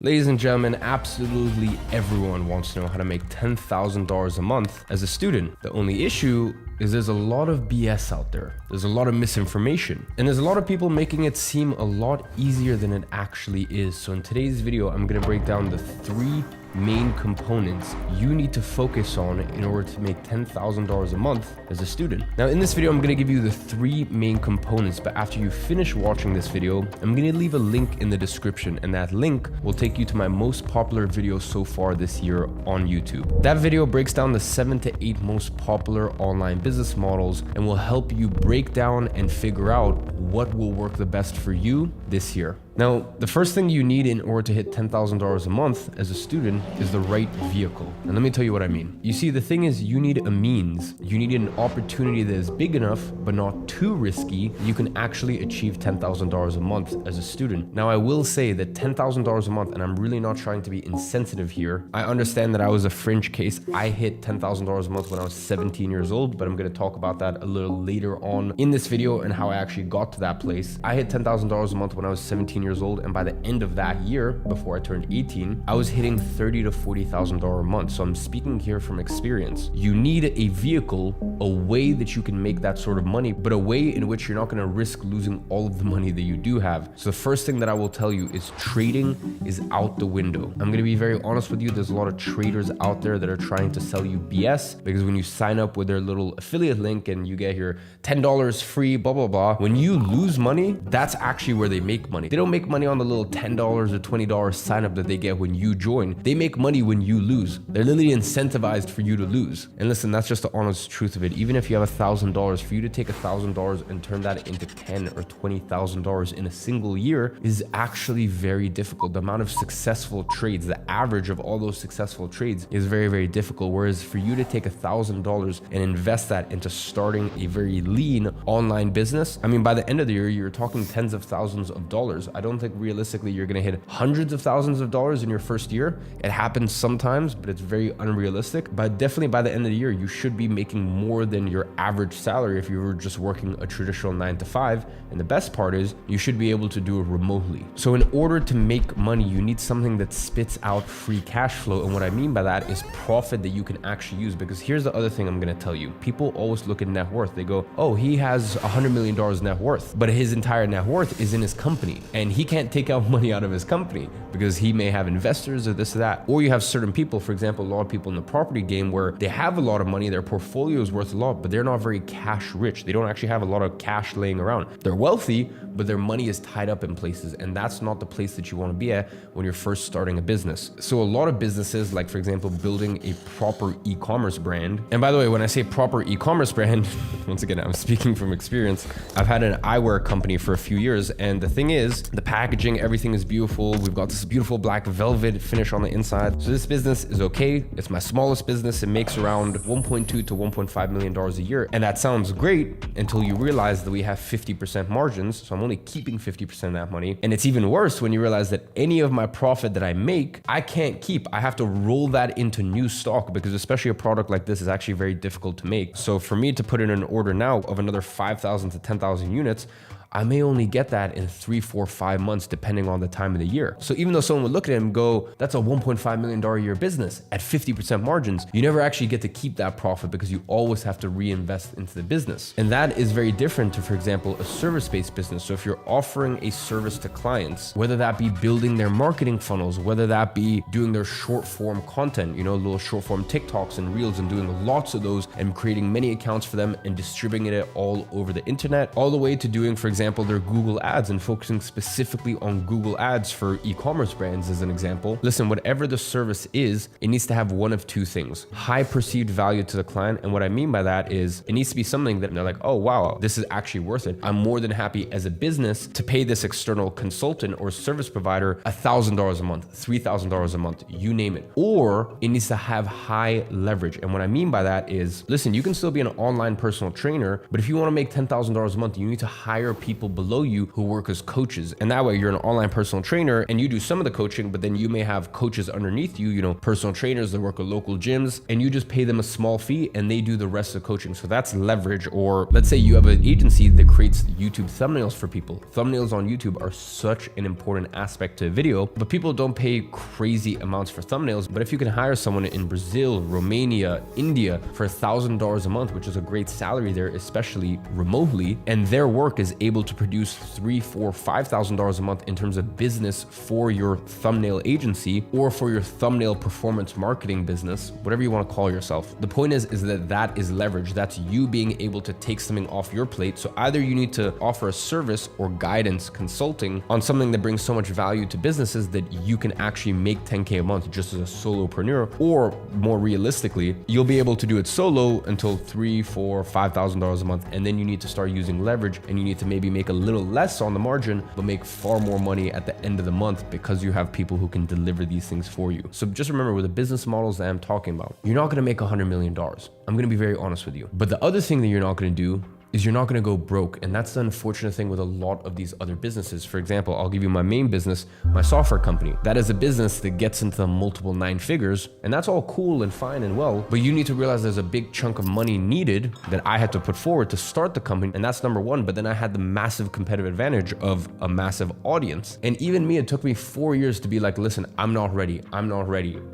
Ladies and gentlemen, absolutely everyone wants to know how to make $10,000 a month as a student. The only issue is there's a lot of BS out there. There's a lot of misinformation, and there's a lot of people making it seem a lot easier than it actually is. So in today's video, I'm gonna break down the 3 main components you need to focus on in order to make $10,000 a month as a student. Now in this video, I'm gonna give you the 3 main components, but after you finish watching this video, I'm gonna leave a link in the description, and that link will take you to my most popular video so far this year on YouTube. That video breaks down the 7 to 8 most popular online business models and will help you break down and figure out what will work the best for you this year. Now, the first thing you need in order to hit $10,000 a month as a student is the right vehicle. And let me tell you what I mean. You see, the thing is, you need a means. You need an opportunity that is big enough, but not too risky, you can actually achieve $10,000 a month as a student. Now, I will say that $10,000 a month, and I'm really not trying to be insensitive here. I understand that I was a fringe case. I hit $10,000 a month when I was 17 years old, but I'm gonna talk about that a little later on in this video and how I actually got to that place. I hit $10,000 a month when I was 17 years old, and by the end of that year, before I turned 18, I was hitting $30,000 to $40,000 a month. So I'm speaking here from experience. You need a vehicle, a way that you can make that sort of money, but a way in which you're not going to risk losing all of the money that you do have. So the first thing that I will tell you is trading is out the window. I'm going to be very honest with you. There's a lot of traders out there that are trying to sell you BS, because when you sign up with their little affiliate link and you get your $10 free, blah, blah, blah, when you lose money, that's actually where they make money. They don't make money on the little $10 or $20 sign up that they get when you join. They make money when you lose. They're literally incentivized for you to lose. And listen, that's just the honest truth of it. Even if you have $1,000, for you to take $1,000 and turn that into $10,000 or $20,000 in a single year is actually very difficult. The amount of successful trades, the average of all those successful trades is very, very difficult. Whereas for you to take $1,000 and invest that into starting a very lean online business, I mean, by the end of the year, you're talking tens of thousands of dollars. I don't think realistically you're going to hit hundreds of thousands of dollars in your first year. It happens sometimes, but it's very unrealistic. But definitely by the end of the year, you should be making more than your average salary if you were just working a traditional 9 to 5. And the best part is you should be able to do it remotely. So in order to make money, you need something that spits out free cash flow. And what I mean by that is profit that you can actually use. Because here's the other thing I'm going to tell you. People always look at net worth. They go, oh, he has $100 million net worth, but his entire net worth is in his company, and he can't take out money out of his company because he may have investors or this or that. Or you have certain people, for example, a lot of people in the property game where they have a lot of money, their portfolio is worth a lot, but they're not very cash rich. They don't actually have a lot of cash laying around. They're wealthy, but their money is tied up in places, and that's not the place that you want to be at when you're first starting a business. So a lot of businesses, like for example, building a proper e-commerce brand. And by the way, when I say proper e-commerce brand, once again, I'm speaking from experience. I've had an eyewear company for a few years, and the thing is, the packaging, everything is beautiful. We've got this beautiful black velvet finish on the inside. So this business is okay. It's my smallest business. It makes around $1.2 to $1.5 million a year. And that sounds great until you realize that we have 50% margins. So I'm only keeping 50% of that money. And it's even worse when you realize that any of my profit that I make, I can't keep. I have to roll that into new stock, because especially a product like this is actually very difficult to make. So for me to put in an order now of another 5,000 to 10,000 units, I may only get that in 3, 4, 5 months, depending on the time of the year. So even though someone would look at it and go, that's a $1.5 million a year business at 50% margins, you never actually get to keep that profit because you always have to reinvest into the business. And that is very different to, for example, a service-based business. So if you're offering a service to clients, whether that be building their marketing funnels, whether that be doing their short form content, you know, little short form TikToks and Reels, and doing lots of those and creating many accounts for them and distributing it all over the internet, all the way to doing, for example, their Google ads and focusing specifically on Google ads for e-commerce brands as an example. Listen, whatever the service is, it needs to have one of 2 things: high perceived value to the client. And what I mean by that is it needs to be something that they're like, oh, wow, this is actually worth it. I'm more than happy as a business to pay this external consultant or service provider $1,000 a month, $3,000 a month, you name it. Or it needs to have high leverage. And what I mean by that is, listen, you can still be an online personal trainer, but if you want to make $10,000 a month, you need to hire people people below you who work as coaches. And that way you're an online personal trainer and you do some of the coaching, but then you may have coaches underneath you, personal trainers that work at local gyms, and you just pay them a small fee and they do the rest of the coaching. So that's leverage. Or let's say you have an agency that creates YouTube thumbnails for people. Thumbnails on YouTube are such an important aspect to video, but people don't pay crazy amounts for thumbnails. But if you can hire someone in Brazil, Romania, India for $1,000 a month, which is a great salary there, especially remotely, and their work is able to produce $3,000, $4,000, $5,000 a month in terms of business for your thumbnail agency or for your thumbnail performance marketing business, whatever you want to call yourself. The point is that is leverage. That's you being able to take something off your plate. So either you need to offer a service or guidance consulting on something that brings so much value to businesses that you can actually make 10K a month just as a solopreneur, or more realistically, you'll be able to do it solo until $3,000, $4,000, $5,000 a month. And then you need to start using leverage and you need to maybe make a little less on the margin, but make far more money at the end of the month because you have people who can deliver these things for you. So just remember, with the business models that I'm talking about, you're not going to make $100 million. I'm going to be very honest with you. But the other thing that you're not going to do is you're not going to go broke. And that's the unfortunate thing with a lot of these other businesses. For example, I'll give you my main business, my software company. That is a business that gets into multiple 9 figures, and that's all cool and fine and well, but you need to realize there's a big chunk of money needed that I had to put forward to start the company, and that's number one. But then I had the massive competitive advantage of a massive audience. And even me, it took me 4 years to be like, listen, I'm not ready.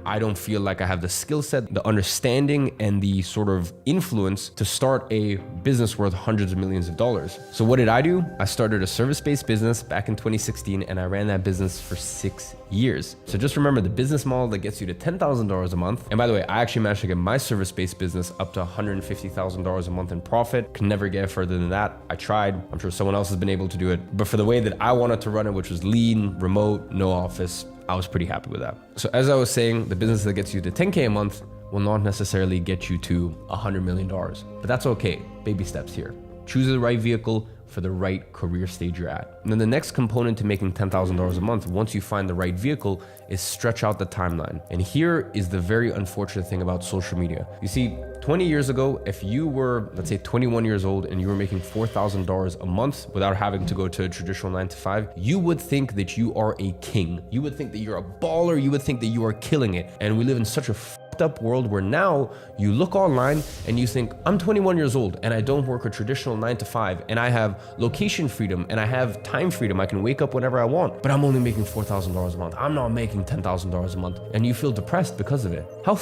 I don't feel like I have the skill set, the understanding, and the sort of influence to start a business worth hundreds of millions of dollars. So what did I do? I started a service-based business back in 2016, and I ran that business for 6 years. So just remember, the business model that gets you to $10,000 a month. And by the way, I actually managed to get my service-based business up to $150,000 a month in profit. Can never get further than that. I tried. I'm sure someone else has been able to do it. But for the way that I wanted to run it, which was lean, remote, no office, I was pretty happy with that. So as I was saying, the business that gets you to 10K a month will not necessarily get you to $100 million, but that's okay. Baby steps here. Choose the right vehicle for the right career stage you're at. And then the next component to making $10,000 a month, once you find the right vehicle, is stretch out the timeline. And here is the very unfortunate thing about social media. You see, 20 years ago, if you were, let's say 21 years old and you were making $4,000 a month without having to go to a traditional 9 to 5, you would think that you are a king. You would think that you're a baller. You would think that you are killing it. And we live in such a up world where now you look online and you think, I'm 21 years old and I don't work a traditional 9 to 5 and I have location freedom and I have time freedom. I can wake up whenever I want, but I'm only making $4,000 a month. I'm not making $10,000 a month. And you feel depressed because of it. How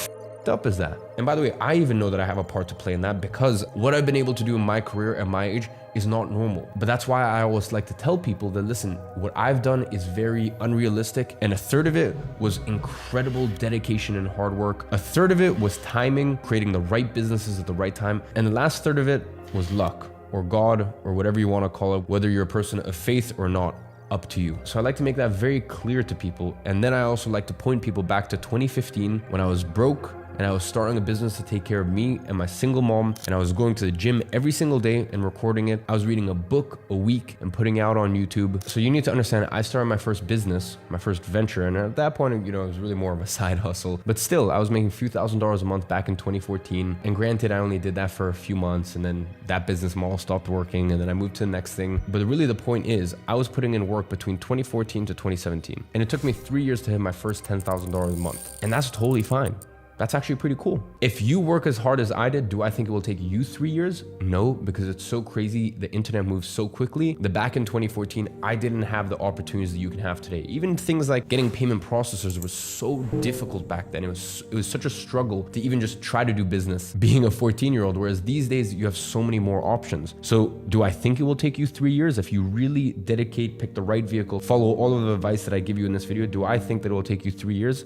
up is that? And by the way, I even know that I have a part to play in that, because what I've been able to do in my career at my age is not normal. But that's why I always like to tell people that, listen, what I've done is very unrealistic, and a third of it was incredible dedication and hard work. A third of it was timing, creating the right businesses at the right time, and the last third of it was luck, or God, or whatever you want to call it, whether you're a person of faith or not. Up to you. So I like to make that very clear to people. And then I also like to point people back to 2015 when I was broke and I was starting a business to take care of me and my single mom, and I was going to the gym every single day and recording it. I was reading a book a week and putting it out on YouTube. So you need to understand, I started my first business, my first venture, and at that point, it was really more of a side hustle. But still, I was making a few $1,000s a month back in 2014. And granted, I only did that for a few months, and then that business model stopped working, and then I moved to the next thing. But really the point is, I was putting in work between 2014 to 2017. And it took me 3 years to hit my first $10,000 a month. And that's totally fine. That's actually pretty cool. If you work as hard as I did, do I think it will take you 3 years? No, because it's so crazy. The internet moves so quickly that back in 2014, I didn't have the opportunities that you can have today. Even things like getting payment processors was so difficult back then. It was such a struggle to even just try to do business being a 14-year-old, whereas these days you have so many more options. So do I think it will take you 3 years? If you really dedicate, pick the right vehicle, follow all of the advice that I give you in this video, do I think that it will take you 3 years?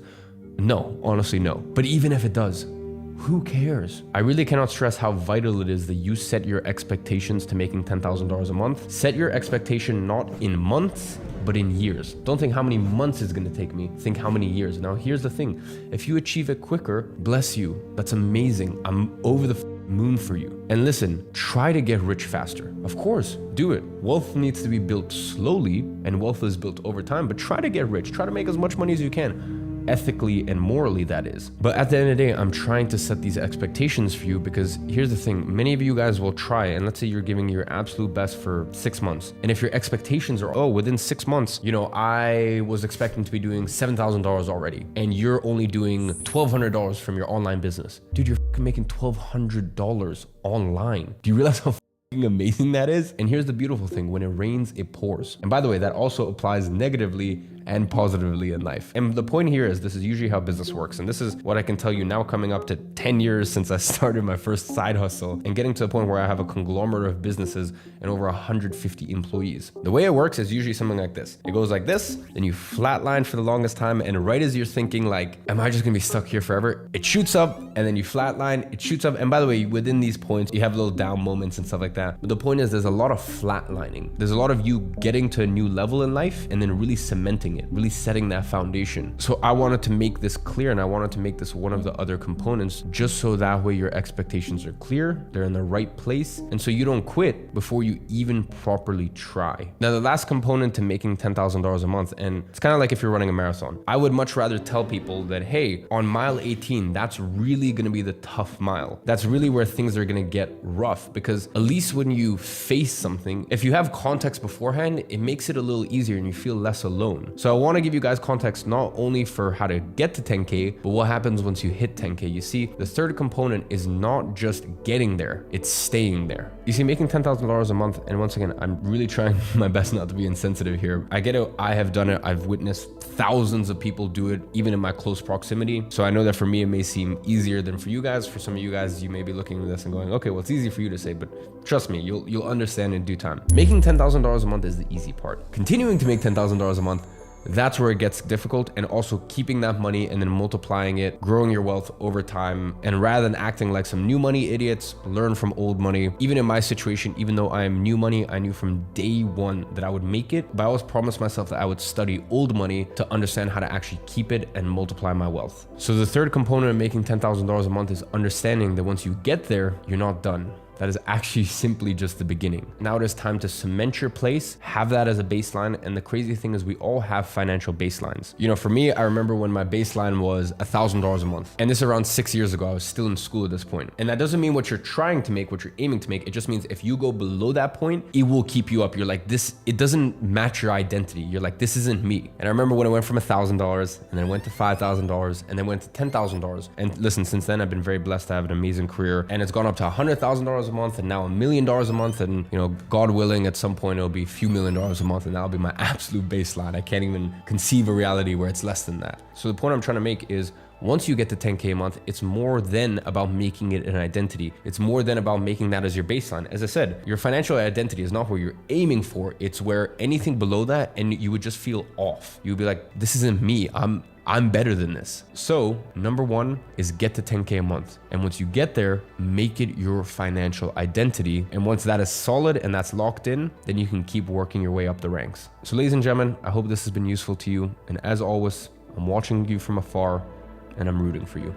No, honestly, no. But even if it does, who cares? I really cannot stress how vital it is that you set your expectations to making $10,000 a month. Set your expectation not in months, but in years. Don't think how many months it's gonna take me. Think how many years. Now, here's the thing. If you achieve it quicker, bless you. That's amazing. I'm over the moon for you. And listen, try to get rich faster. Of course, do it. Wealth needs to be built slowly, and wealth is built over time, but try to get rich. Try to make as much money as you can. ethically and morally that is. But at the end of the day, I'm trying to set these expectations for you, because here's the thing. Many of you guys will try, and let's say you're giving your absolute best for 6 months. And if your expectations are, oh, within 6 months, you know, I was expecting to be doing $7,000 already, and you're only doing $1,200 from your online business. Dude, you're making $1,200 online. Do you realize how amazing that is? And here's the beautiful thing. When it rains, it pours. And by the way, that also applies negatively and positively in life. And the point here is, this is usually how business works. And this is what I can tell you now, coming up to 10 years since I started my first side hustle and getting to a point where I have a conglomerate of businesses and over 150 employees. The way it works is usually something like this. It goes like this, then you flatline for the longest time. And right as you're thinking like, am I just gonna be stuck here forever? It shoots up, and then you flatline, it shoots up. And by the way, within these points, you have little down moments and stuff like that. But the point is, there's a lot of flatlining. There's a lot of you getting to a new level in life and then really cementing it, really setting that foundation. So I wanted to make this clear, and I wanted to make this one of the other components, just so that way your expectations are clear, they're in the right place, and so you don't quit before you even properly try. Now, the last component to making $10,000 a month, and it's kind of like if you're running a marathon. I would much rather tell people that, hey, on mile 18, that's really gonna be the tough mile. That's really where things are gonna get rough, because at least when you face something, if you have context beforehand, it makes it a little easier and you feel less alone. So I want to give you guys context not only for how to get to 10K, but what happens once you hit 10K. You see, the third component is not just getting there, it's staying there. You see, making $10,000 a month, and once again, I'm really trying my best not to be insensitive here. I get it, I have done it, I've witnessed thousands of people do it, even in my close proximity. So I know that for me, it may seem easier than for you guys. For some of you guys, you may be looking at this and going, okay, well, it's easy for you to say, but trust me, you'll understand in due time. Making $10,000 a month is the easy part. Continuing to make $10,000 a month, that's where it gets difficult, and also keeping that money and then multiplying it, growing your wealth over time. And rather than acting like some new money idiots, learn from old money. Even in my situation, even though I am new money, I knew from day one that I would make it, but I always promised myself that I would study old money to understand how to actually keep it and multiply my wealth. So the third component of making $10,000 a month is understanding that once you get there, you're not done. That is actually simply just the beginning. Now it is time to cement your place, have that as a baseline. And the crazy thing is, we all have financial baselines. You know, for me, I remember when my baseline was $1,000 a month. And this is around 6 years ago. I was still in school at this point. And that doesn't mean what you're trying to make, what you're aiming to make. It just means if you go below that point, it will keep you up. You're like, this, it doesn't match your identity. You're like, this isn't me. And I remember when I went from $1,000 and then went to $5,000 and then went to $10,000. And listen, since then, I've been very blessed to have an amazing career. And it's gone up to $100,000 a month, and now $1 million a month. And you know, God willing, at some point it'll be a few $1 million a month, and that'll be my absolute baseline. I can't even conceive a reality where it's less than that. So the point I'm trying to make is, once you get to 10K a month, it's more than about making it an identity. It's more than about making that as your baseline. As I said, your financial identity is not where you're aiming for. It's where anything below that, and you would just feel off. You would be like, this isn't me. I'm better than this. So number one is get to 10K a month. And once you get there, make it your financial identity. And once that is solid and that's locked in, then you can keep working your way up the ranks. So ladies and gentlemen, I hope this has been useful to you. And as always, I'm watching you from afar, and I'm rooting for you.